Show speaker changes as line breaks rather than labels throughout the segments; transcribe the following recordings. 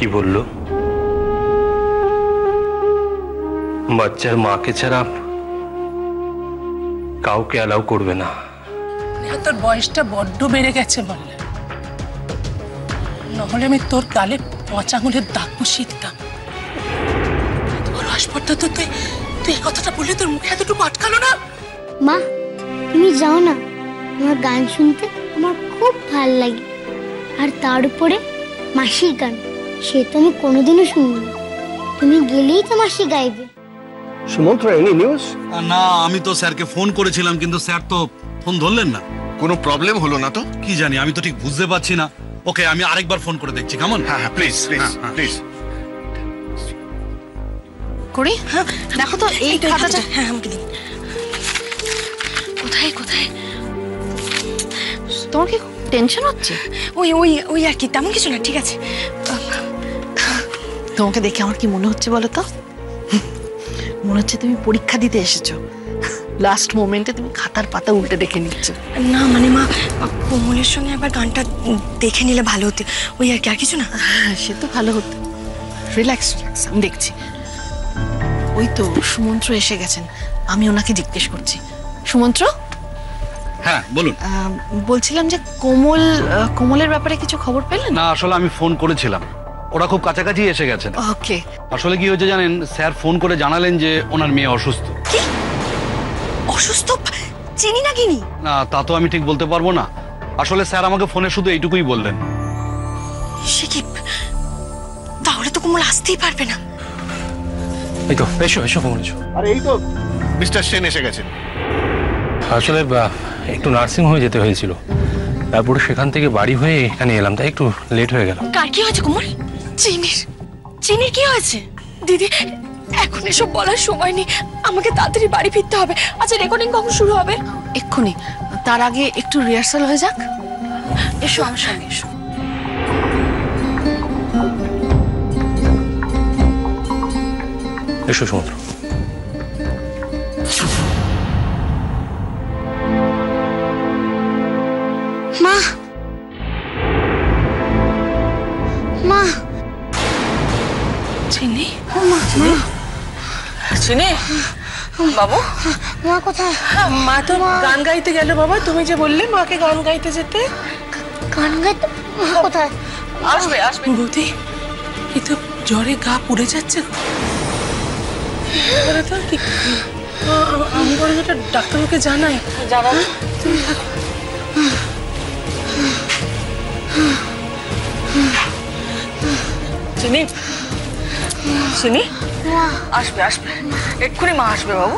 কি বললো? বাচ্চার মাকে ছাড়া কাউকে অ্যালাউ করবে না।
তোর বয়সটা বড্ড বেড়ে গেছে বললে, নহলে আমি তোর গালে 5 আঙুলের দাগ বসিয়ে দিতাম। তোর হাসপাতাল তো তুই এই কথাটা বললে তোর মুখে এতটুকু আটকালো না?
মা তুমি যাও না, আমার গান শুনতে আমার খুব ভালো লাগে। আর তার উপরে মাসির গান, সে তো আমি কোনোদিনও শুনিনি। তুমি গেলেই তো মাসি গাইবে।
Sumantra, any news?
না, আমি তো স্যারকে ফোন করেছিলাম, কিন্তু স্যার তো ফোন ধরলেন না।
কোনো প্রবলেম হলো না তো?
কি জানি, আমি তো ঠিক বুঝতে পারছি না। ওকে, আমি আরেকবার ফোন করে দেখছি। কেমন?
হ্যাঁ প্লিজ প্লিজ প্লিজ।
করি দেখো তো এই খাতাটা।
হ্যাঁ আমাকে দিন। কোথায় কোথায়?
তোমার কি টেনশন হচ্ছে?
ওই ওই ওই আর কি, তেমন কিছু না, ঠিক আছে।
তোমাকে দেখে আমার কি মনে হচ্ছে বলো তো? মনে হচ্ছে তুমি পরীক্ষা দিতে এসেছো, লাস্ট মোমেন্টে তুমি খাতার পাতা উল্টে দেখে নিচ্ছ।
না মানে মা, কোমলের সঙ্গে একবার গানটা দেখে নিলে ভালো হতো, ওই আর কি, আর কিছু না।
সে তো ভালো হতো। রিল্যাক্স রিল্যাক্স, আমি দেখছি। ওই তো সুমন্ত্র এসে গেছেন, আমি ওনাকে জিজ্ঞেস করছি। সুমন্ত্র?
হ্যাঁ বলুন।
বলছিলাম যে কোমলের ব্যাপারে কিছু খবর পেলেন?
না, আসলে আমি ফোন করেছিলাম, ওরা খুব কাছাকাছি এসে গেছেন।
ওকে।
আসলে কি হয়েছে জানেন, স্যার ফোন করে জানালেন যে ওনার মেয়ে অসুস্থ।
কি অসুস্থ? চিনি না কিনি?
না, তা তো আমি ঠিক বলতে পারবো না। আসলে স্যার আমাকে ফোনে শুধু এইটুকুই বললেন।
সে কি? তাহলে তো কোমল আসতেই পারবে না।
এই তো, এসো এসো কোমল এসো।
আরে এই তো মিস্টার সেন এসে গেছেন।
আসলে একটু নার্সিং হোমে যেতে হয়েছিল, তারপরে সেখান থেকে বাড়ি হয়ে এখানে এলাম, তাই একটু লেট হয়ে গেল।
কার কি হয়েছে কোমল? চিনির কি হয়েছে? দিদি এখন এসব বলার সময় নেই, আমাকে তাড়াতাড়ি বাড়ি ফিরতে হবে। আচ্ছা রেকর্ডিং কখন শুরু হবে?
এক্ষুনি, তার আগে একটু রিহার্সাল হয়ে যাক। এসো আমার সঙ্গে এসো।
এসো সমুদ্র।
মা মা
চিনি?
মা
চিনি বাবু?
মা কোথায়?
মা তো গান গাইতে গেল বাবা, তুমি যে বললে মাকে গান গাইতে যেতে।
গান গাইতে? মা কোথায়?
আসবে আসবে। বৌদি, এই তো জ্বরে গা পুড়ে যাচ্ছে গো। তো কি আমি বরং এটা ডাক্তারকে জানাই। জানাবো। চিনি চিনি আসবে আসবে, এক্ষুনি মা আসবে বাবু,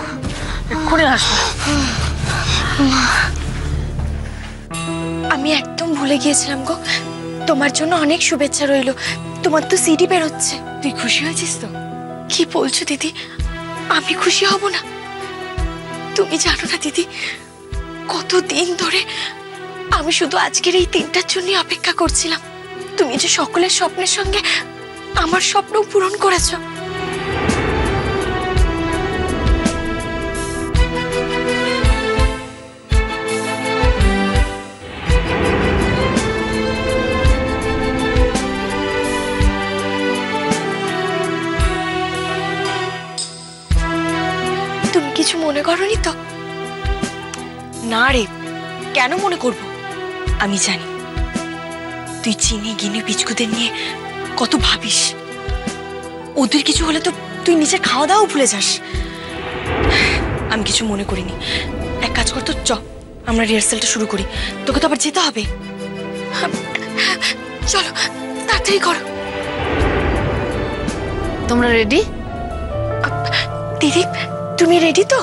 এক্ষুনি আসবে।
আমি একদম ভুলে গিয়েছিলাম গো, তোমার জন্য অনেক শুভেচ্ছা রইলো। তোমার তো সিডি বেরোচ্ছে, তুই খুশি হয়েছিস তো? কি বলছো দিদি, আমি খুশি হব না? তুমি জানো না দিদি, কতদিন ধরে আমি শুধু আজকের এই দিনটার জন্য অপেক্ষা করছিলাম। তুমি যে সকলের স্বপ্নের সঙ্গে আমার স্বপ্ন পূরণ করেছো। তুমি কিছু মনে করোনি তো? না রে, কেন মনে করব? আমি জানি তুই চিনি গিনি পিচকুদের নিয়ে কত ভাবিস। ওদের কিছু হলে তো তুই নিজের খাওয়া দাওয়াও ভুলে যাস। আমি কিছু মনে করিনি। এক কাজ কর তো, চ আমরা রিহার্সালটা শুরু করি, তোকে তো আবার যেতে হবে। চলো তাড়াতাড়ি করো।
তোমরা রেডি?
দিদি তুমি রেডি তো?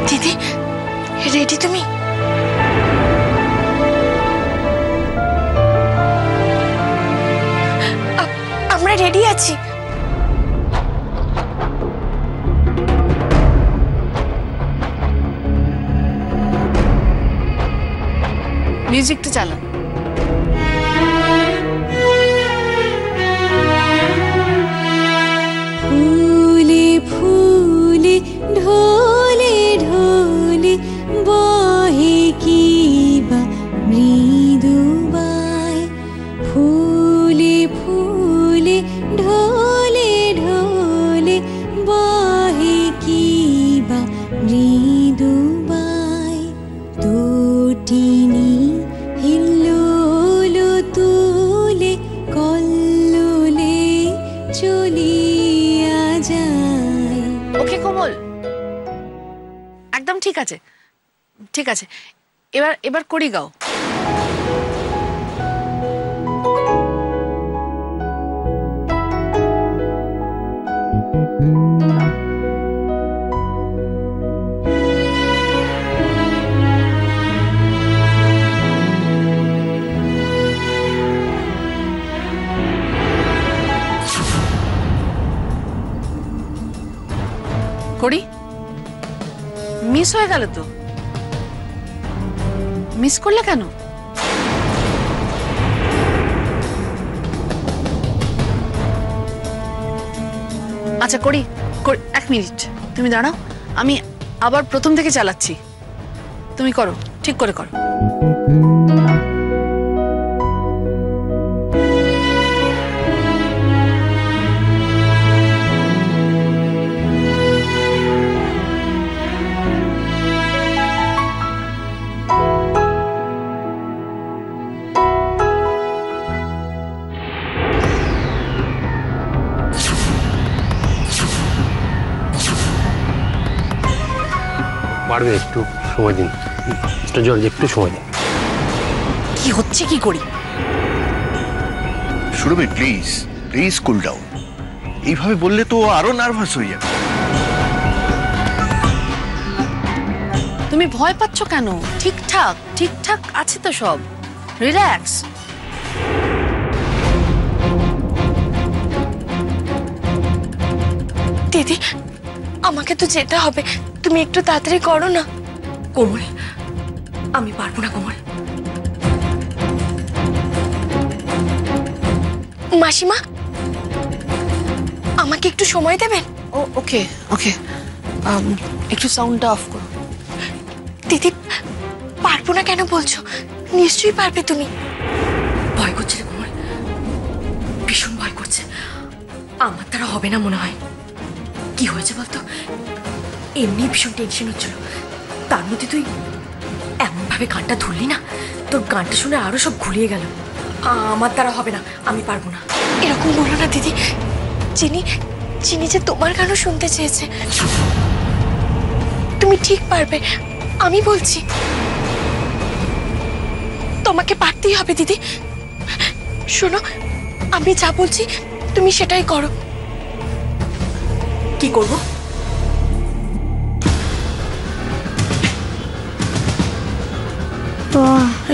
দিদি রেডি তুমি? আমরা রেডি আছি।
মিউজিকটা চালান।
ফুলে ফুলে ঢোলে ঢোলে বহে কি বা চলিয়া যায়।
ওকে কোমল, একদম ঠিক আছে, ঠিক আছে। এবার এবার করি গাও। করি, মিস হয়ে গেল তো। মিস করলে কেন? আচ্ছা করি, এক মিনিট তুমি দাঁড়াও, আমি আবার প্রথম থেকে চালাচ্ছি। তুমি করো, ঠিক করে করো।
পারবে, একটু সময় দিন মিস্টার জর্জ, একটু সময় দিন।
কি হচ্ছে কি করি?
সুরভি প্লিজ প্লিজ কুল ডাউন। এইভাবে বললে তো ও আরো নার্ভাস হয়ে যাবে।
তুমি ভয় পাচ্ছ কেন? ঠিকঠাক ঠিকঠাক আছে তো সব, রিল্যাক্স।
দিদি আমাকে তো যেতে হবে, তুমি একটু তাড়াতাড়ি করো না।
কোমল, আমি পারবো না কোমল।
মাসিমা আমাকে একটু সময় দেবেন?
ওকে ওকে, একটু সাউন্ডটা অফ করো।
দিদি পারবো না কেন বলছো? নিশ্চয়ই পারবে তুমি।
ভয় করছে রে কোমল, ভীষণ ভয় করছে। আমার দ্বারা হবে না মনে হয়। কি হয়েছে বলতো? এমনি ভীষণ টেনশন হচ্ছিল, তার মধ্যে তুই এমন ভাবে গানটা ধরলি না, তোর গানটা শুনে আরো সব ঘুরিয়ে গেল। আমার দ্বারা হবে না, আমি পারবো না।
এরকম বলো না দিদি, চিনি চিনি যে তোমার গানও শুনতে চেয়েছে। তুমি ঠিক পারবে, আমি বলছি। তোমাকে পারতেই হবে দিদি। শোনো, আমি যা বলছি তুমি সেটাই করো।
কি করব?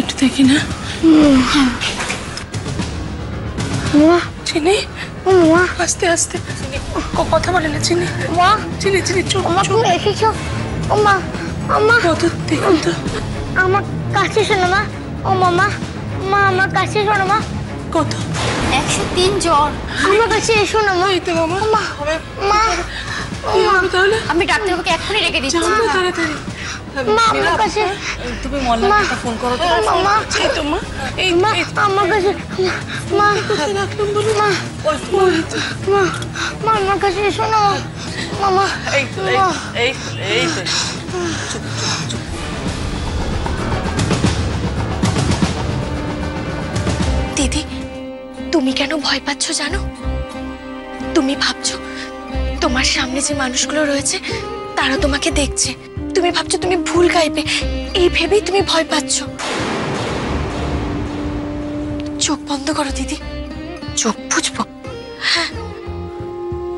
একটু দেখি না। চিনি, আস্তে আস্তে। কথা বলে না চিনি। চিনি চিনি, চুপ চুপ।
এসেছো? ও মা, মা
কত দেখুন তো।
আমার কাছে শোনো মা। ও মামা, মা আমার কাছে শোনো মা।
কত?
103 জ্বর। আমার কাছে এসো না মা।
এই তো মামা।
মা, মা,
কি হবে তাহলে?
আমি ডাক্তারবাবুকে এক্ষুনি রেখে দিচ্ছি।
যাও না তাড়াতাড়ি।
মা আমার কাছে।
তুমি মল্লারটা ফোন করো তো।
মা,
এই তো মা, এই
মা আমার কাছে। মা,
কোথায় রাখলাম বলো?
মা, মা, মা আমার কাছে এসো না মামা।
এই তো এই তো।
দিদি তুমি কেন ভয় পাচ্ছ জানো? তুমি ভাবছো তোমার সামনে যে মানুষগুলো রয়েছে তারা তোমাকে দেখছে, তুমি ভাবছো তুমি ভুল গাইবে, এই ভেবেই তুমি ভয় পাচ্ছ। চোখ বন্ধ করো দিদি। চোখ বুঝবো? হ্যাঁ।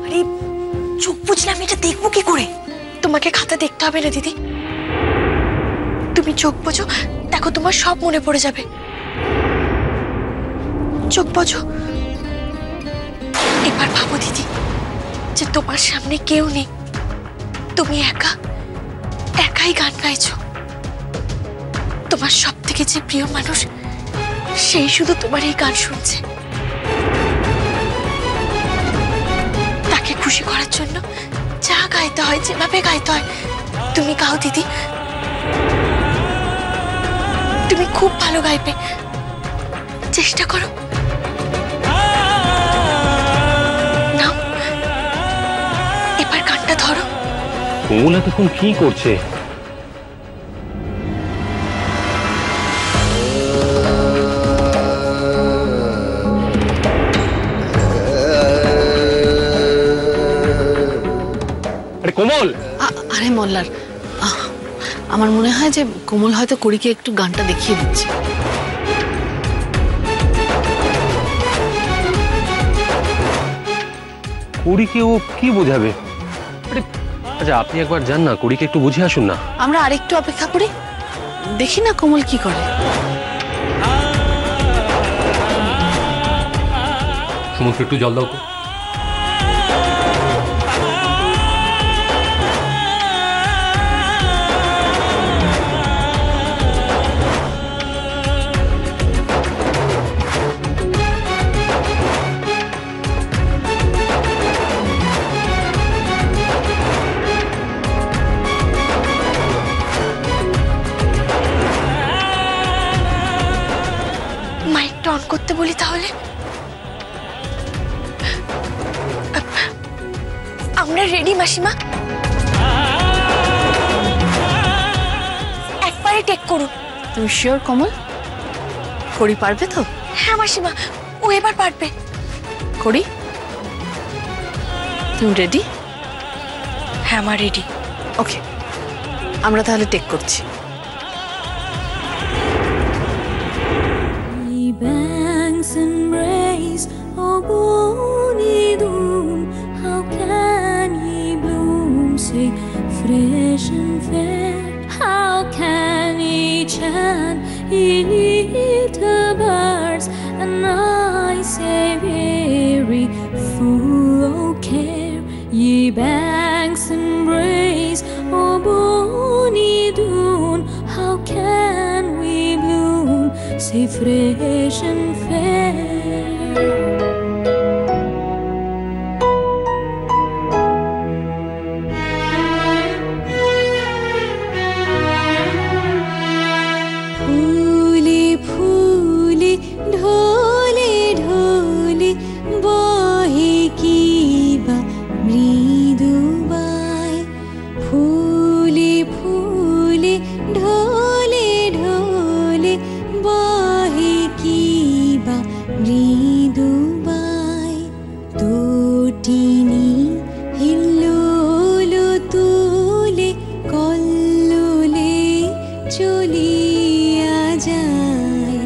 আরে চোখ বুঝলে আমি এটা দেখবো কি করে? তোমাকে খাতা দেখতে হবে না দিদি, তুমি চোখ বোঝো, দেখো তোমার সব মনে পড়ে যাবে। চোখ বোঝো। এবার ভাবো দিদি যে তোমার সামনে কেউ নেই, তুমি একাই গান গাইছো। তোমার সব থেকে যে প্রিয় মানুষ সেই শুধু তোমার এই গান শুনছে। তাকে খুশি করার জন্য যা গাইতে হয়, যেভাবে গাইতে হয় তুমি গাও দিদি। তুমি খুব ভালো গাইবে, চেষ্টা করো। নাও, এবার গানটা ধরো।
কোমল এতক্ষণ কি করছে? কোমল,
আরে মল্লার, আমার মনে হয় যে কোমল হয়তো করিকে একটু গানটা দেখিয়ে দিচ্ছে।
কুড়িকে ও কি বোঝাবে? আচ্ছা আপনি একবার যান না, কুড়িকে একটু বুঝিয়ে আসুন না।
আমরা আরেকটু অপেক্ষা করি, দেখি না কোমল কি করে।
সমুদ্র একটু জল দাও তো।
মাইকটা অন করতে বলি তাহলে। আমরা রেডি মাসিমা, একবারে টেক করুন।
তুমি শিওর কোমল? করি পারবে তো?
হ্যাঁ মাসিমা, ও এবার পারবে।
করি তুমি রেডি?
হ্যাঁ মা রেডি।
ওকে, আমরা তাহলে টেক করছি।
Banks embrace, oh bonny doom, how can he bloom, say fresh and fair? How can he chant, he little birds, and I say weary, full of care. Ye banks embrace, oh bonny doon, how can we bloom, say fresh and fair? Phuli phuli dhole dhole bahe kiba mridu bai. Phuli phuli dhole dhole bahe kiba mridu bai. Totini hillolo tule kollole চলিয়া যায়।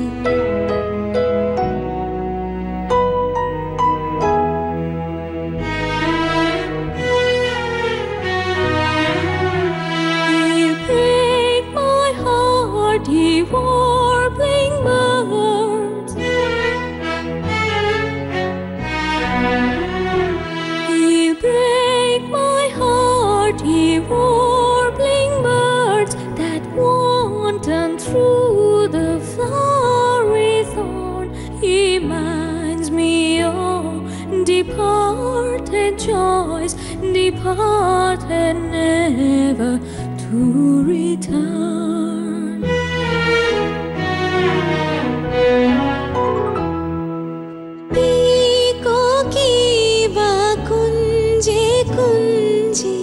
He'll break my heart, ye warbling birds. He'll break my heart, ye warbling birds that wanton through the flowery thorn. He minds me of departed joys, departed never to return. Peacocky ba kunje kunje,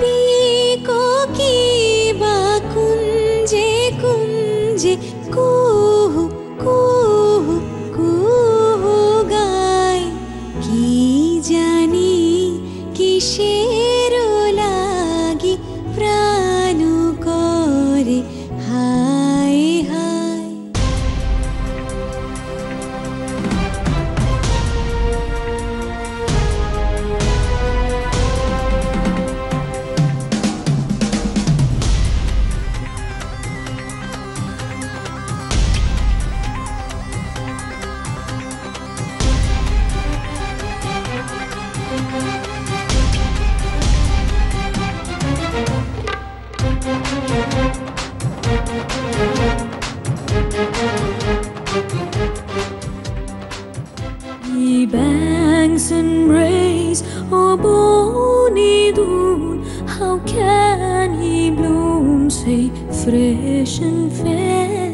peacocky ba kunje kunje, kuhu kuhu kuhu গায়। কি জানি কিসের লাগি প্রাণ করে হায় হায়। Ye banks embrace, oh bonny doon, how can he bloom, say fresh and fair?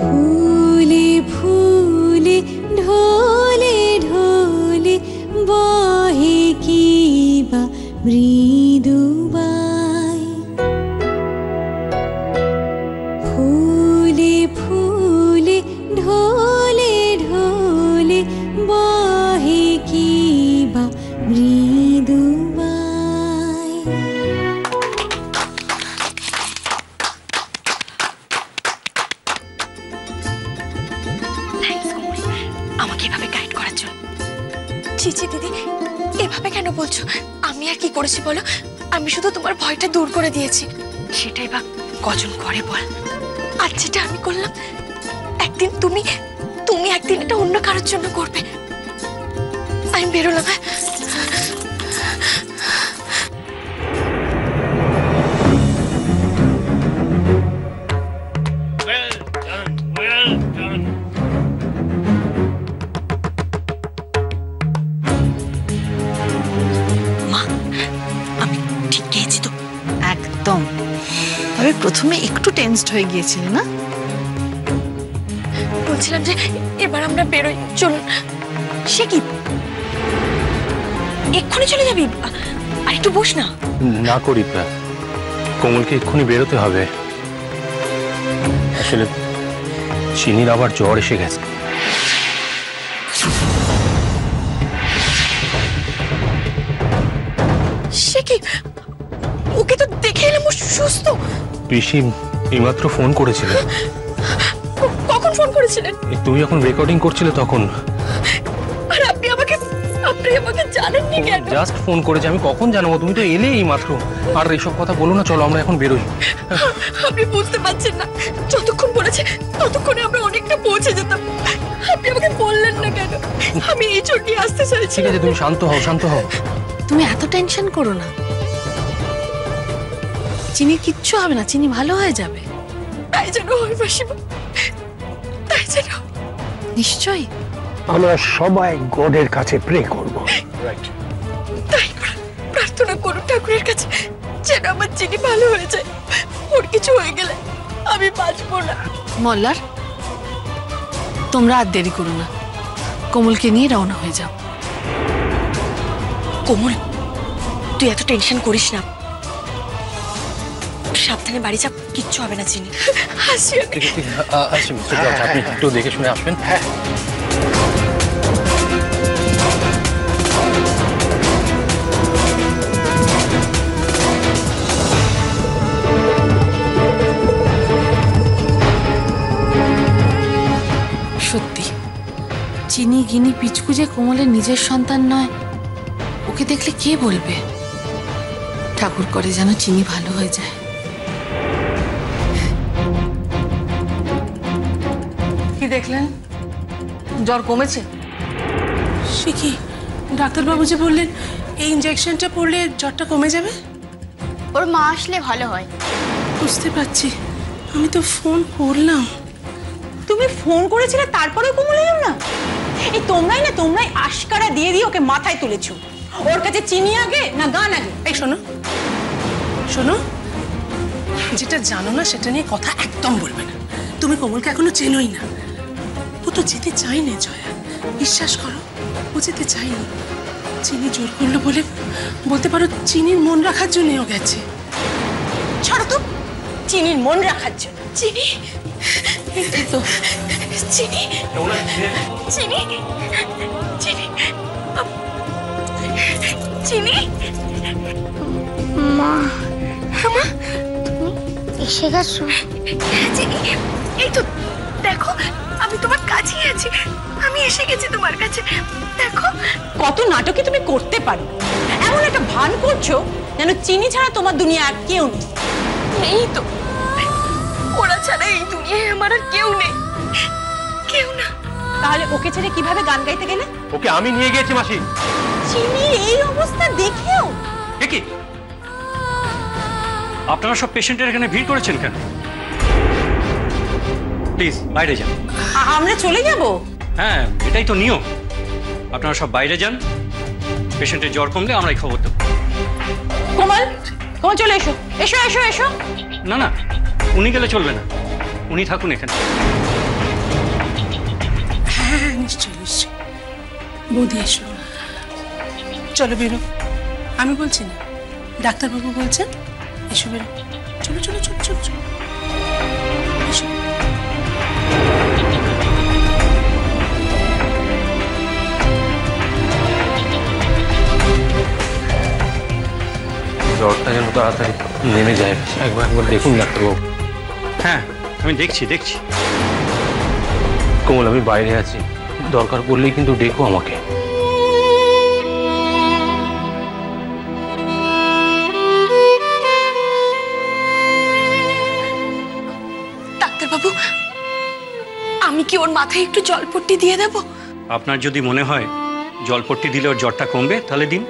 Phuli phuli dhole dhole bahe kiba mridu bai. Phuli phuli dhole
আমাকে এভাবে guide করার জন্য।
চিচি দিদি, এভাবে কেন বলছো? আমি আর কি করেছি বলো? আমি শুধু তোমার ভয়টা দূর করে দিয়েছি।
সেটাই বা কজন করে বল।
আর যেটা আমি করলাম, একদিন তুমি একদিন এটা অন্য কারোর জন্য করবে। আমি বেরোলাম। হ্যাঁ,
মা, আমি ঠিক গিয়েছি তো?
একদম। তবে প্রথমে একটু টেনসড হয়ে গিয়েছিলে না?
বলছিলাম যে এবার আমরা বেরোই, চলুন।
সে কি, এক্ষুনি চলে যাবি? আর একটু বস না।
না করি, কোমলকে এক্ষুনি বেরোতে হবে। আসলে চিনির আবার জ্বর এসে গেছে।
সে কি, ওকে তো দেখে এলাম ও সুস্থ।
পিসি এইমাত্র ফোন করেছিল।
কখন ফোন করেছিলেন?
তুমি যখন রেকর্ডিং করছিলে তখন।
আর আপনি আমাকে জানেননি কেন?
জাস্ট ফোন করেছে, আমি কখন জানবো? তুমি তো এলে এই মাত্র। আর এইসব কথা বলো না, চলো আমরা এখন বেরোই।
আপনি বুঝতে পারছেন না, যতক্ষণ বলেছে ততক্ষণে আমরা অনেকটা পৌঁছে যেতাম। আপনি আমাকে বললেন না কেন? আমি এই জন্যই আসতে চাইছি।
ঠিক আছে, তুমি শান্ত হও, শান্ত হও।
তুমি এত টেনশন করো না, চিনির কিচ্ছু হবে না, চিনি ভালো হয়ে যাবে।
তাই যেন হয় মাসিমা, তাই যেন।
নিশ্চয়ই।
আমরা সবাই গডের কাছে প্রে করব।
তাই প্রার্থনা করুন ঠাকুরের কাছে, যেন আমার চিনি ভালো হয়ে যায়। ওর কিছু হয়ে গেলে আমি বাঁচবো না।
মল্লার, তোমরা আর দেরি করো না, কোমলকে নিয়ে রওনা হয়ে যাও।
কোমল, তুই এত টেনশন করিস না। সাবধানে বাড়ি যা, কিচ্ছু হবে না চিনি।
হাসি
আপনি একটু দেখে শুনে আসবেন।
সত্যি চিনি গিনি পিচকু যে কোমলের নিজের সন্তান নয়, ওকে দেখলে কে বলবে? ঠাকুর করে যেন চিনি ভালো হয়ে যায়। কি দেখলেন? জ্বর কমেছে?
সে কি, ডাক্তারবাবু যে বললেন এই ইঞ্জেকশনটা পড়লে জ্বরটা কমে যাবে?
ওর মা আসলে ভালো হয়।
বুঝতে পারছি, আমি তো ফোন করলাম।
তুমি ফোন করেছিলে তারপরেও কোমল এলো না? এই তোমরাই আশকারা দিয়ে দিয়ে ওকে মাথায় তুলেছো। ওর কাছে চিনি আগে না গান আগে?
এই শোনো শোনো, যেটা জানো না সেটা নিয়ে কথা একদম বলবে না। তুমি কোমলকে এখনো চেনোই না। ও তো যেতে চাইনি জয়া, বিশ্বাস করো, ও যেতে চাইনি। চিনি জোর করলো বলে বলতে পারো চিনির মন রাখার জন্য ও গেছে।
ছাড়ো তো, চিনির মন রাখার জন্য?
চিনি,
তো
চিনি, চিনি, চিনি, চিনি।
মা,
মা,
তুমি এসে গেছো?
চিনি, এই তো দেখো, আমি তোমার কাছেই আছি। আমি এসে গেছি তোমার কাছে, দেখো।
কত নাটকে তুমি করতে পারো, এমন একটা ভান করছো যেন চিনি ছাড়া তোমার দুনিয়া আর কেউ নেই।
নেই তো, ওরা ছাড়া এই দুনিয়ায় আমার আর কেউ নেই, কেউ না।
তাহলে ওকে ছেড়ে কিভাবে গান গাইতে গেলে?
ওকে আমি নিয়ে গিয়েছি মাসি।
চিনির এই অবস্থা দেখেও?
কি আপনারা সব পেশেন্টের এখানে ভিড় করেছেন কেন? প্লিজ বাইরে যান।
আমরা চলে যাব?
হ্যাঁ, এটাই তো নিয়ম। আপনারা সব বাইরে যান, পেশেন্টের জ্বর কমলে আমরাই খবর দেব।
কোমল, কোমল চলে এসো, এসো এসো এসো।
না না, উনি গেলে চলবে না, উনি থাকুন এখানে।
হ্যাঁ নিশ্চয় নিশ্চয়, বৌদি এসো, চলো বেরো। আমি বলছি না, ডাক্তারবাবু বলছেন এসো, বেরো। চলো চলো চলো চলো চলো, এসো।
জ্বরটা যেন তাড়াতাড়ি নেমে যায়। একবার দেখুন ডাক্তারবাবু।
হ্যাঁ, আমি দেখছি।
কোমল, আমি বাইরে আছি, দরকার পড়লেই কিন্তু ডেকো আমাকে।
ডাক্তারবাবু, আমি কি ওর মাথায় একটু জলপট্টি দিয়ে দেব?
আপনার যদি মনে হয় জলপট্টি দিলে ওর জ্বরটা কমবে তাহলে দিন।